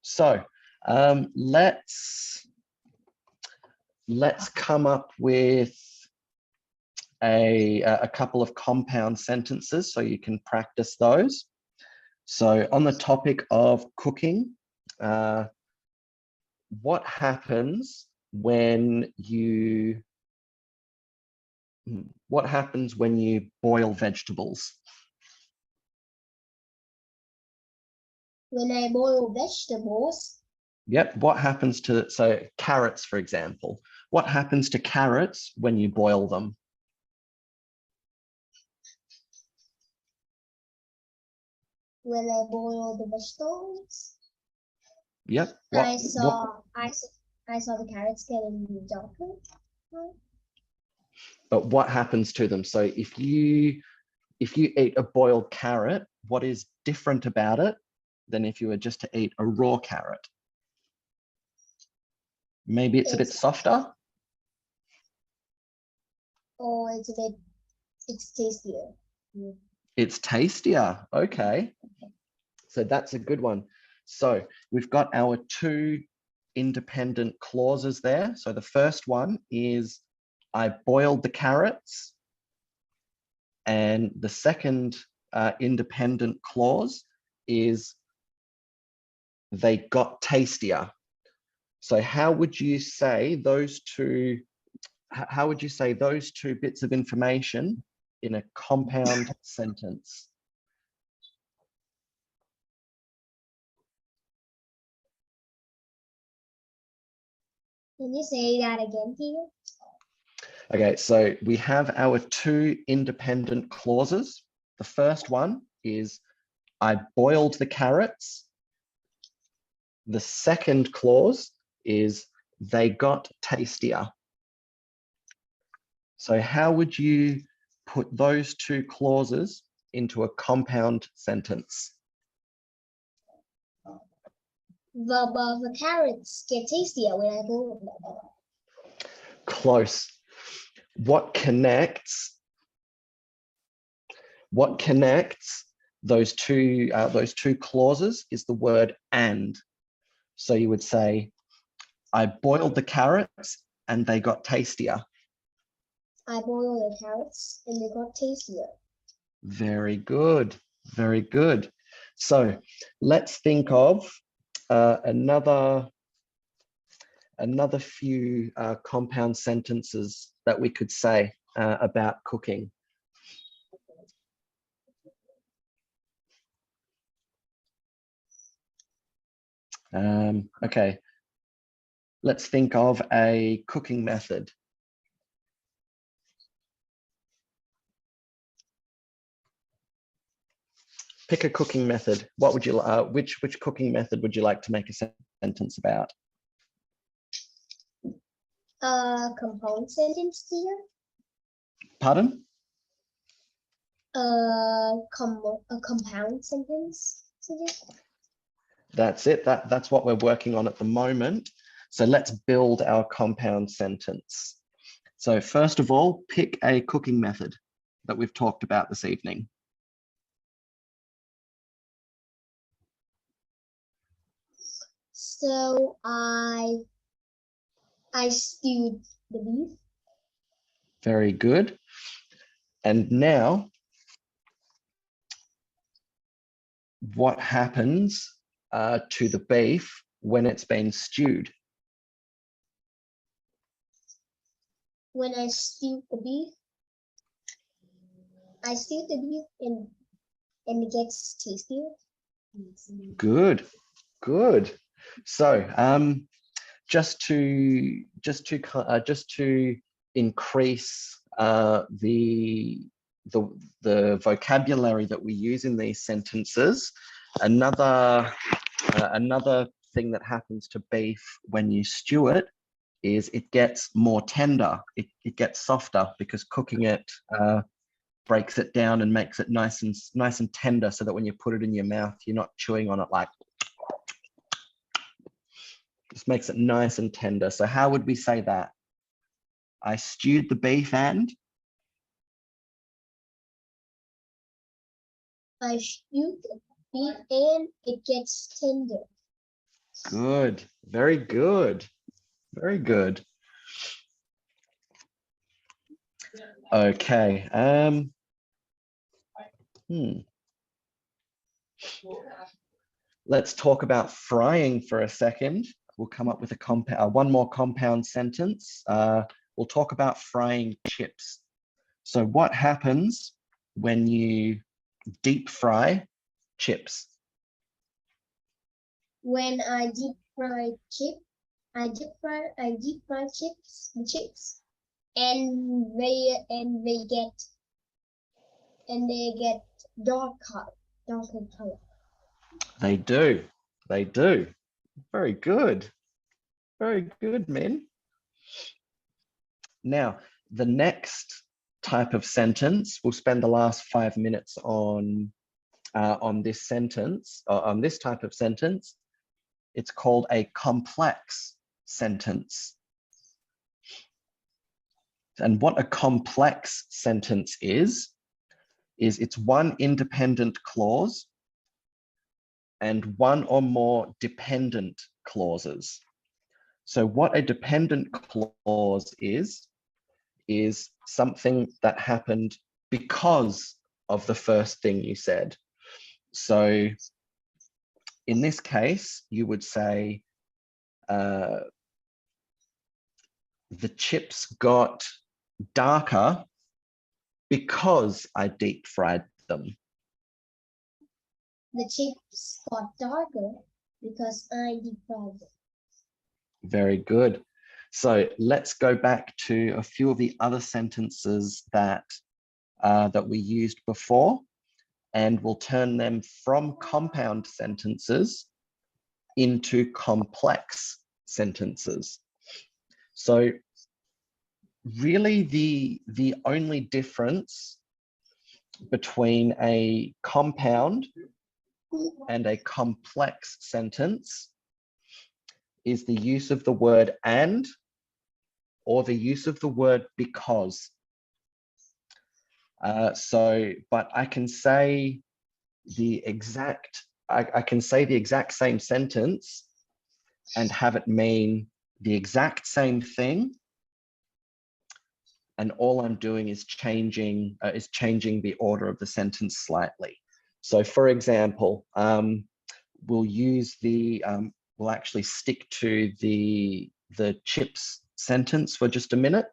[SPEAKER 1] So Let's come up with a couple of compound sentences so you can practice those. So on the topic of cooking, what happens when you boil vegetables?
[SPEAKER 2] When I boil vegetables,
[SPEAKER 1] Yep, what happens to, so carrots, for example, what happens to carrots when you boil them?
[SPEAKER 2] when I boil the vegetables,
[SPEAKER 1] Yep.
[SPEAKER 2] I saw the carrots getting darker.
[SPEAKER 1] But what happens to them? So if you eat a boiled carrot, what is different about it than if you were just to eat a raw carrot? Maybe it's a bit softer.
[SPEAKER 2] Or it's tastier.
[SPEAKER 1] It's tastier. Okay. So that's a good one. So we've got our two independent clauses there. So the first one is I boiled the carrots. And the second independent clause is they got tastier. So how would you say those two bits of information in a compound sentence?
[SPEAKER 2] Can you say that again, Peter?
[SPEAKER 1] Okay, so we have our two independent clauses. The first one is I boiled the carrots. The second clause is they got tastier. So how would you put those two clauses into a compound sentence?
[SPEAKER 2] The carrots get tastier when I boil them.
[SPEAKER 1] Close. What connects those two clauses is the word and. So you would say, I boiled the carrots and they got tastier.
[SPEAKER 2] I boiled the carrots and they got tastier.
[SPEAKER 1] Very good. Very good. So let's think of another few compound sentences that we could say about cooking. Okay, let's think of a cooking method. Pick a cooking method. What would you which cooking method would you like to make a sentence about?
[SPEAKER 2] Compound sentence here.
[SPEAKER 1] Pardon?
[SPEAKER 2] A compound sentence.
[SPEAKER 1] That's it. That's what we're working on at the moment. So let's build our compound sentence. So first of all, pick a cooking method that we've talked about this evening.
[SPEAKER 2] So I stewed the beef.
[SPEAKER 1] Very good. And now, what happens to the beef when it's been stewed?
[SPEAKER 2] When I stewed the beef, and it gets tastier.
[SPEAKER 1] Good, good. So just to increase the vocabulary that we use in these sentences, another thing that happens to beef when you stew it is it gets more tender. It gets softer because cooking it breaks it down and makes it nice and tender, so that when you put it in your mouth, you're not chewing on it like. Just makes it nice and tender. So how would we say that? I stewed the beef and?
[SPEAKER 2] I stewed the beef and it gets tender.
[SPEAKER 1] Good. Very good. Very good. Okay. Let's talk about frying for a second. We'll come up with a one more compound sentence. We'll talk about frying chips. So what happens when you deep fry chips?
[SPEAKER 2] When I deep fry chips, the chips, and they get darker color.
[SPEAKER 1] They do. They do. Very good. Very good, Min. Now, the next type of sentence, we'll spend the last 5 minutes on this sentence, on this type of sentence. It's called a complex sentence. And what a complex sentence is it's one independent clause and one or more dependent clauses. So what a dependent clause is something that happened because of the first thing you said. So in this case, you would say, the chips got darker because I deep fried them.
[SPEAKER 2] The chips got darker because I deep fried them.
[SPEAKER 1] Very good. So let's go back to a few of the other sentences that we used before, and we'll turn them from compound sentences into complex sentences. So really the only difference between a compound and a complex sentence is the use of the word and or the use of the word because. But I can say the exact same sentence and have it mean the exact same thing, and all I'm doing is changing the order of the sentence slightly. So for example, we'll actually stick to the chips sentence for just a minute.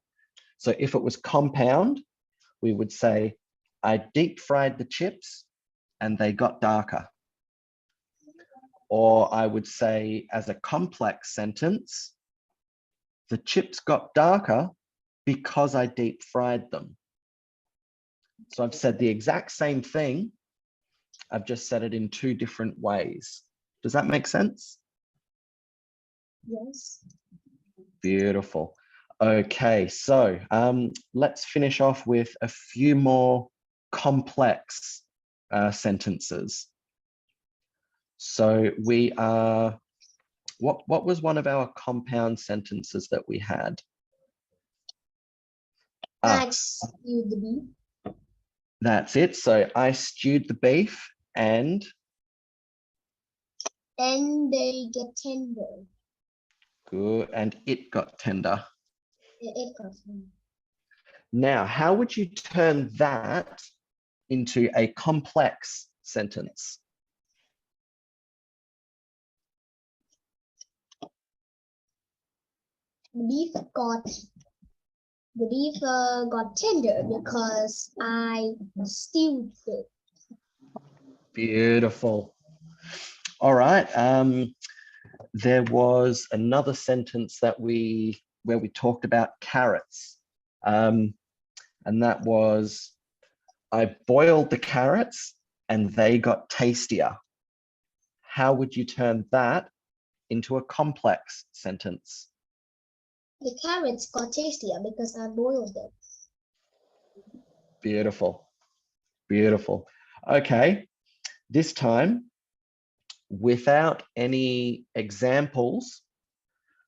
[SPEAKER 1] So if it was compound, we would say, I deep fried the chips and they got darker. Or I would say, as a complex sentence, the chips got darker because I deep fried them. So I've said the exact same thing. I've just said it in two different ways. Does that make sense?
[SPEAKER 2] Yes.
[SPEAKER 1] Beautiful. Okay, so let's finish off with a few more complex sentences. So we are, what was one of our compound sentences that we had?
[SPEAKER 2] I stewed the beef.
[SPEAKER 1] That's it. So I stewed the beef and
[SPEAKER 2] they get tender.
[SPEAKER 1] good, and it got tender.
[SPEAKER 2] It got tender.
[SPEAKER 1] Now, how would you turn that into a complex sentence?
[SPEAKER 2] The beef got tender because I stewed it.
[SPEAKER 1] Beautiful. All right. There was another sentence where we talked about carrots, and that was, I boiled the carrots and they got tastier. How would you turn that into a complex sentence?
[SPEAKER 2] The carrots got tastier because I boiled them.
[SPEAKER 1] Beautiful. Beautiful. Okay. This time, without any examples,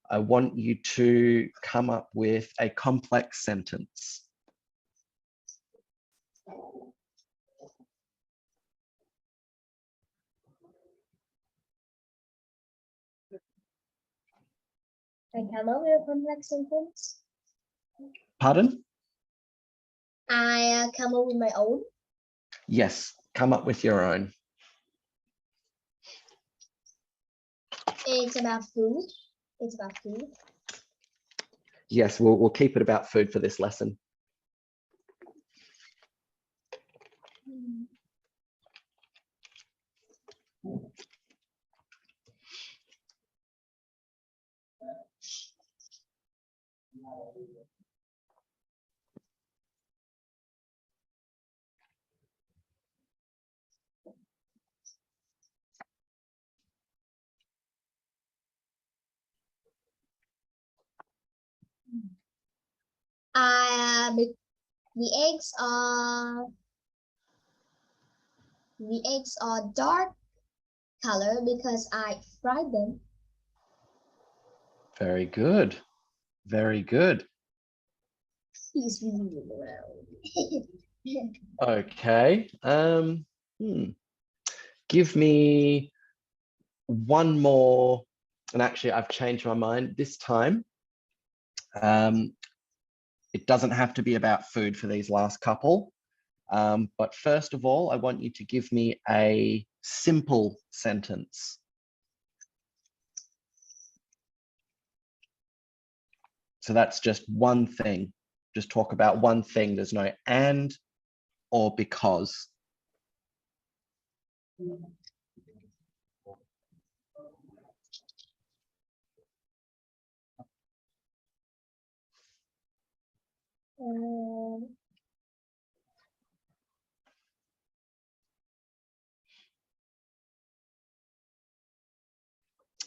[SPEAKER 1] I want you to come up with a complex sentence.
[SPEAKER 2] I come up with a complex sentence.
[SPEAKER 1] Pardon?
[SPEAKER 2] I come up with my own.
[SPEAKER 1] Yes, come up with your own.
[SPEAKER 2] It's about food. It's about food.
[SPEAKER 1] Yes, we'll keep it about food for this lesson.
[SPEAKER 2] The eggs are dark color because I fried them.
[SPEAKER 1] Very good. Very good.
[SPEAKER 2] He's moving around.
[SPEAKER 1] Okay. Give me one more. And actually, I've changed my mind this time. It doesn't have to be about food for these last couple. But first of all, I want you to give me a simple sentence. So that's just one thing. Just talk about one thing. There's no and or because.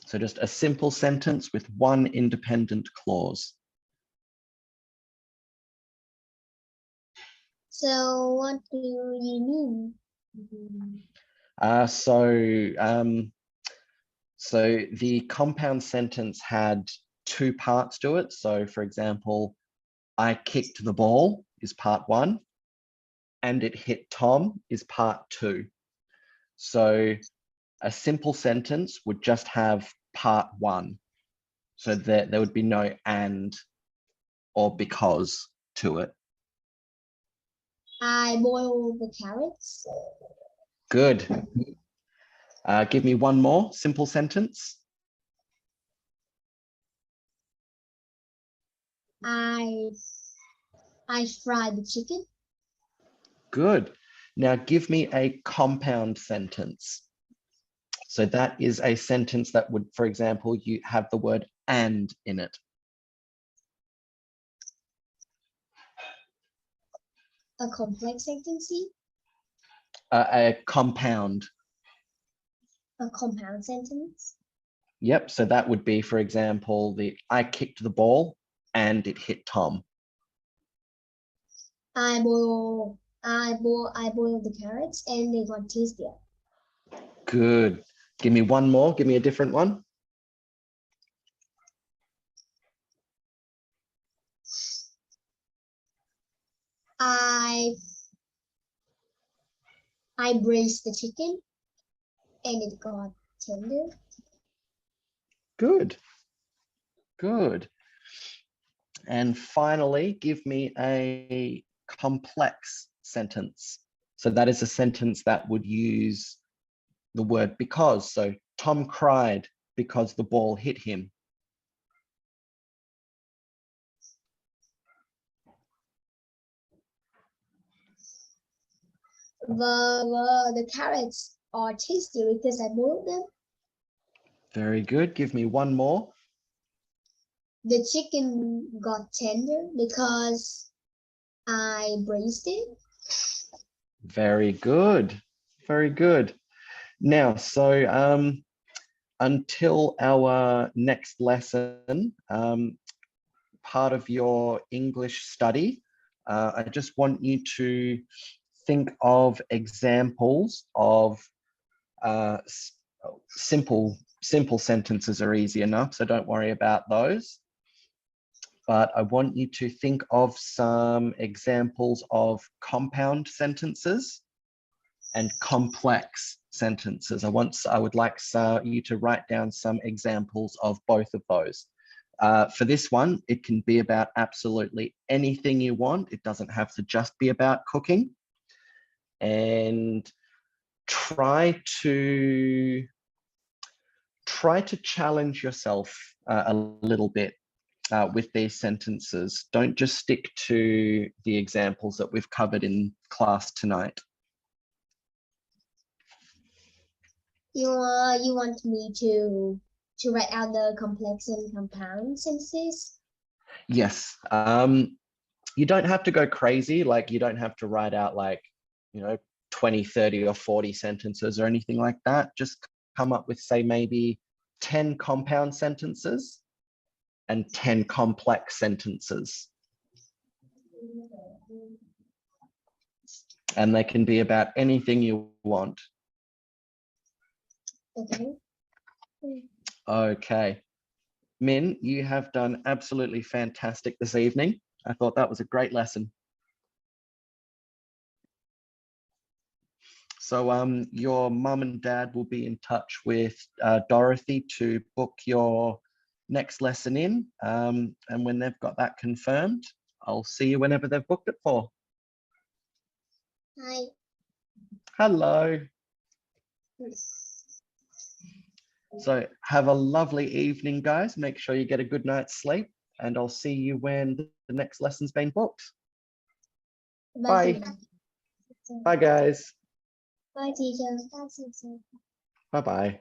[SPEAKER 1] So just a simple sentence with one independent clause.
[SPEAKER 2] So what do you mean?
[SPEAKER 1] So the compound sentence had two parts to it. So for example, I kicked the ball is part one, and it hit Tom is part two. So a simple sentence would just have part one. So that there would be no and or because to it.
[SPEAKER 2] I boil the carrots.
[SPEAKER 1] Good. Give me one more simple sentence.
[SPEAKER 2] I fry the chicken.
[SPEAKER 1] Good. Now give me a compound sentence. So that is a sentence that would, for example, you have the word and in it.
[SPEAKER 2] A complex sentence.
[SPEAKER 1] A compound.
[SPEAKER 2] A compound sentence.
[SPEAKER 1] Yep. So that would be, for example, I kicked the ball and it hit Tom.
[SPEAKER 2] I boil the carrots and they got tastier.
[SPEAKER 1] Good. Give me one more. Give me a different one.
[SPEAKER 2] I braised the chicken and it got tender.
[SPEAKER 1] Good. Good. And finally, give me a complex sentence. So that is a sentence that would use the word because. So Tom cried because the ball hit him.
[SPEAKER 2] The carrots are tasty because I boiled them.
[SPEAKER 1] Very good. Give me one more.
[SPEAKER 2] The chicken got tender because I braised it.
[SPEAKER 1] Very good. Very good. Now, so until our next lesson, part of your English study, I just want you to think of examples of simple sentences are easy enough, so don't worry about those. But I want you to think of some examples of compound sentences and complex sentences. I would like you to write down some examples of both of those. For this one, it can be about absolutely anything you want. It doesn't have to just be about cooking. And try to challenge yourself a little bit with these sentences. Don't just stick to the examples that we've covered in class tonight.
[SPEAKER 2] You want me to write out the complex and compound sentences?
[SPEAKER 1] Yes. You don't have to go crazy. Like, you don't have to write out like, 20, 30 or 40 sentences or anything like that. Just come up with, say, maybe 10 compound sentences and 10 complex sentences. And they can be about anything you want.
[SPEAKER 2] Okay.
[SPEAKER 1] Okay. Min, you have done absolutely fantastic this evening. I thought that was a great lesson. So your mum and dad will be in touch with Dorothy to book your next lesson in. And when they've got that confirmed, I'll see you whenever they've booked it for.
[SPEAKER 2] Hi.
[SPEAKER 1] Hello. So have a lovely evening, guys. Make sure you get a good night's sleep, and I'll see you when the next lesson's been booked. Bye.
[SPEAKER 2] Teacher.
[SPEAKER 1] Bye, guys.
[SPEAKER 2] Bye, teacher.
[SPEAKER 1] Bye-bye.